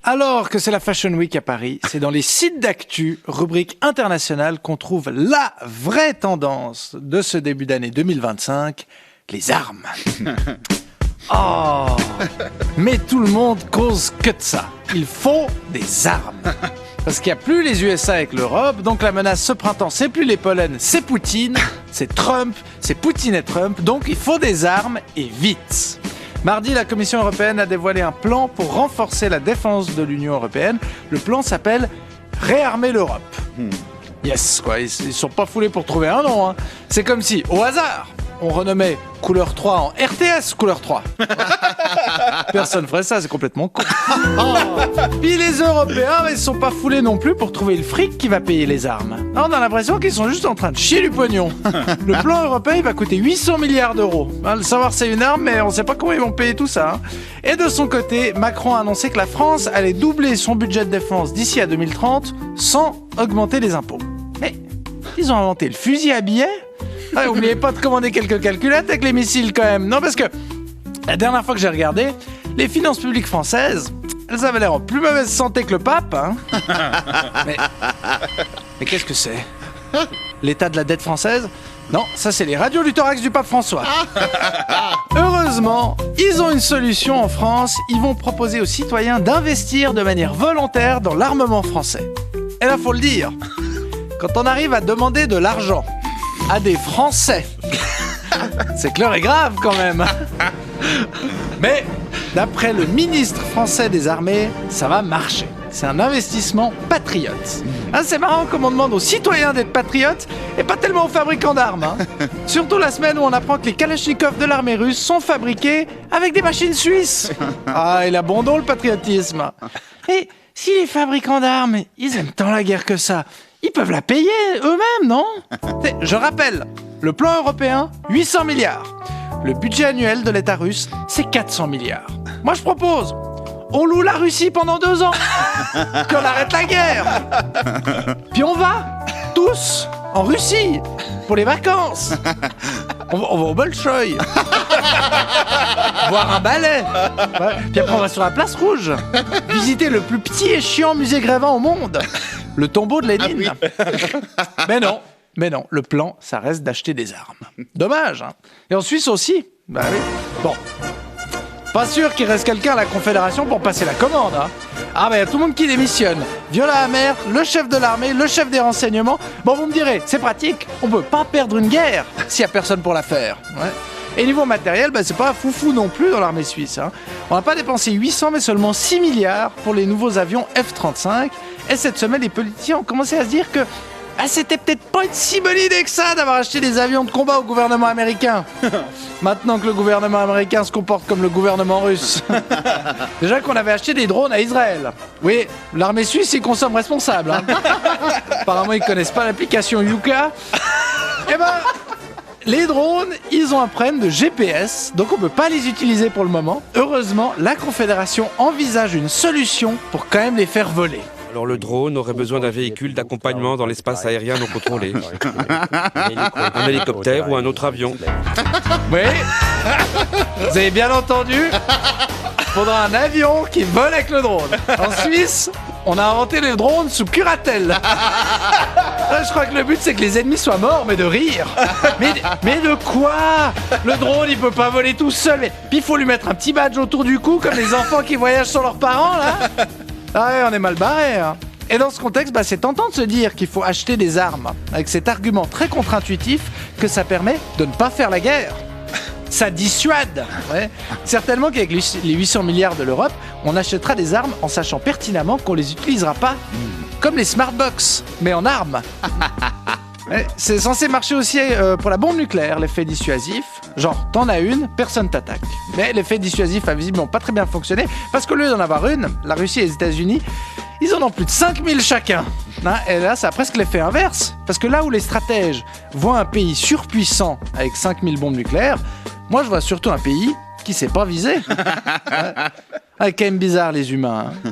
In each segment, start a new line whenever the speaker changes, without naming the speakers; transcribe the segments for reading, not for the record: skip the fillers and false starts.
Alors que c'est la Fashion Week à Paris, c'est dans les sites d'actu, rubrique internationale, qu'on trouve la vraie tendance de ce début d'année 2025, les armes. Oh, mais tout le monde cause que de ça. Il faut des armes. Parce qu'il n'y a plus les USA avec l'Europe, donc la menace ce printemps, c'est plus les Polonais, c'est Poutine, c'est Trump, c'est Poutine et Trump, donc il faut des armes et vite. Mardi, la Commission européenne a dévoilé un plan pour renforcer la défense de l'Union européenne. Le plan s'appelle « Réarmer l'Europe ». Yes, quoi, ils sont pas foulés pour trouver un nom. Hein. C'est comme si, au hasard, on renommait Couleur 3 en RTS Couleur 3. Personne ferait ça, c'est complètement con. Puis les Européens, ils sont pas foulés non plus pour trouver le fric qui va payer les armes. On a l'impression qu'ils sont juste en train de chier du pognon. Le plan européen, il va coûter 800 milliards d'euros. Le savoir, c'est une arme, mais on sait pas comment ils vont payer tout ça. Hein. Et de son côté, Macron a annoncé que la France allait doubler son budget de défense d'ici à 2030 sans augmenter les impôts. Mais ils ont inventé le fusil à billets. Ouais, oubliez pas de commander quelques calculettes avec les missiles quand même. Non, parce que la dernière fois que j'ai regardé, les finances publiques françaises, elles avaient l'air en plus mauvaise santé que le pape. Hein. Mais qu'est-ce que c'est ? L'état de la dette française ? Non, ça c'est les radios du thorax du pape François. Heureusement, ils ont une solution en France. Ils vont proposer aux citoyens d'investir de manière volontaire dans l'armement français. Et là, faut le dire, quand on arrive à demander de l'argent à des Français, c'est que l'heure est grave quand même. Mais d'après le ministre français des armées, ça va marcher. C'est un investissement patriote. Ah, c'est marrant comme on demande aux citoyens d'être patriotes et pas tellement aux fabricants d'armes. Hein. Surtout la semaine où on apprend que les Kalachnikov de l'armée russe sont fabriqués avec des machines suisses. Ah, il a bon dos le patriotisme. Et si les fabricants d'armes, ils aiment tant la guerre que ça, ils peuvent la payer eux-mêmes, non ? Je rappelle, le plan européen, 800 milliards. Le budget annuel de l'État russe, c'est 400 milliards. Moi, je propose, on loue la Russie pendant 2 ans. Puis on arrête la guerre. Puis on va, tous, en Russie, pour les vacances. On va au Bolchoï. Voir un ballet. Ouais. Puis après, on va sur la place rouge. Visiter le plus petit et chiant musée Grévin au monde. Le tombeau de Lénine. Ah oui. Mais non, le plan, ça reste d'acheter des armes. Dommage, hein. Et en Suisse aussi. Bah oui. Bon. Pas sûr qu'il reste quelqu'un à la Confédération pour passer la commande, hein. Ah bah y a tout le monde qui démissionne. Viola Amher, le chef de l'armée, le chef des renseignements. Bon, vous me direz, c'est pratique, on peut pas perdre une guerre s'il y a personne pour la faire. Ouais. Et niveau matériel, c'est pas foufou non plus dans l'armée suisse. Hein. On n'a pas dépensé 800 mais seulement 6 milliards pour les nouveaux avions F-35. Et cette semaine, les politiciens ont commencé à se dire que c'était peut-être pas une si bonne idée que ça d'avoir acheté des avions de combat au gouvernement américain. Maintenant que le gouvernement américain se comporte comme le gouvernement russe. Déjà qu'on avait acheté des drones à Israël. Oui, l'armée suisse, ils consomment responsable. Hein. Apparemment, ils connaissent pas l'application Yuka. Les drones, ils ont un problème de GPS, donc on peut pas les utiliser pour le moment. Heureusement, la Confédération envisage une solution pour quand même les faire voler.
Alors le drone aurait besoin d'un véhicule d'accompagnement dans l'espace aérien non contrôlé. Un hélicoptère ou un autre avion.
Oui, vous avez bien entendu. Il faudra un avion qui vole avec le drone. En Suisse, on a inventé les drones sous curatelle. Je crois que le but c'est que les ennemis soient morts, mais de rire. Mais de quoi ? Le drone il peut pas voler tout seul. Puis il faut lui mettre un petit badge autour du cou comme les enfants qui voyagent sans leurs parents là. Ah ouais, on est mal barré. Hein. Et dans ce contexte, c'est tentant de se dire qu'il faut acheter des armes avec cet argument très contre-intuitif que ça permet de ne pas faire la guerre. Ça dissuade. Ouais. Certainement qu'avec les 800 milliards de l'Europe, on achètera des armes en sachant pertinemment qu'on les utilisera pas. Comme les smartbox, mais en armes. Ouais, c'est censé marcher aussi pour la bombe nucléaire, l'effet dissuasif. Genre, t'en as une, personne t'attaque. Mais l'effet dissuasif a visiblement pas très bien fonctionné, parce qu'au lieu d'en avoir une, la Russie et les États-Unis, ils en ont plus de 5000 chacun. Hein, et là, ça a presque l'effet inverse. Parce que là où les stratèges voient un pays surpuissant avec 5000 bombes nucléaires, moi je vois surtout un pays qui sait pas viser. Ah, quand même bizarre les humains. Hein.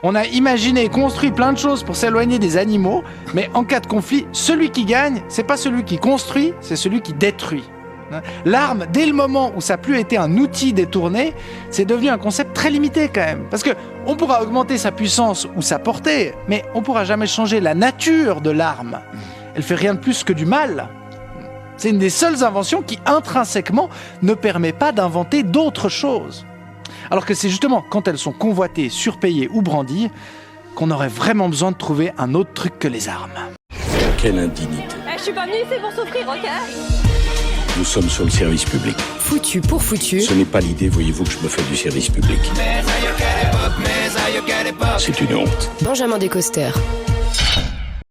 On a imaginé et construit plein de choses pour s'éloigner des animaux, mais en cas de conflit, celui qui gagne, c'est pas celui qui construit, c'est celui qui détruit. L'arme, dès le moment où ça n'a plus été un outil détourné, c'est devenu un concept très limité quand même. Parce que on pourra augmenter sa puissance ou sa portée, mais on ne pourra jamais changer la nature de l'arme. Elle fait rien de plus que du mal. C'est une des seules inventions qui, intrinsèquement, ne permet pas d'inventer d'autres choses. Alors que c'est justement quand elles sont convoitées, surpayées ou brandies qu'on aurait vraiment besoin de trouver un autre truc que les armes.
Quelle indignité.
Je suis pas venue ici pour souffrir, ok?
Nous sommes sur le service public.
Foutu pour foutu.
Ce n'est pas l'idée, voyez-vous, que je me fais du service public. C'est une honte.
Benjamin Descoster.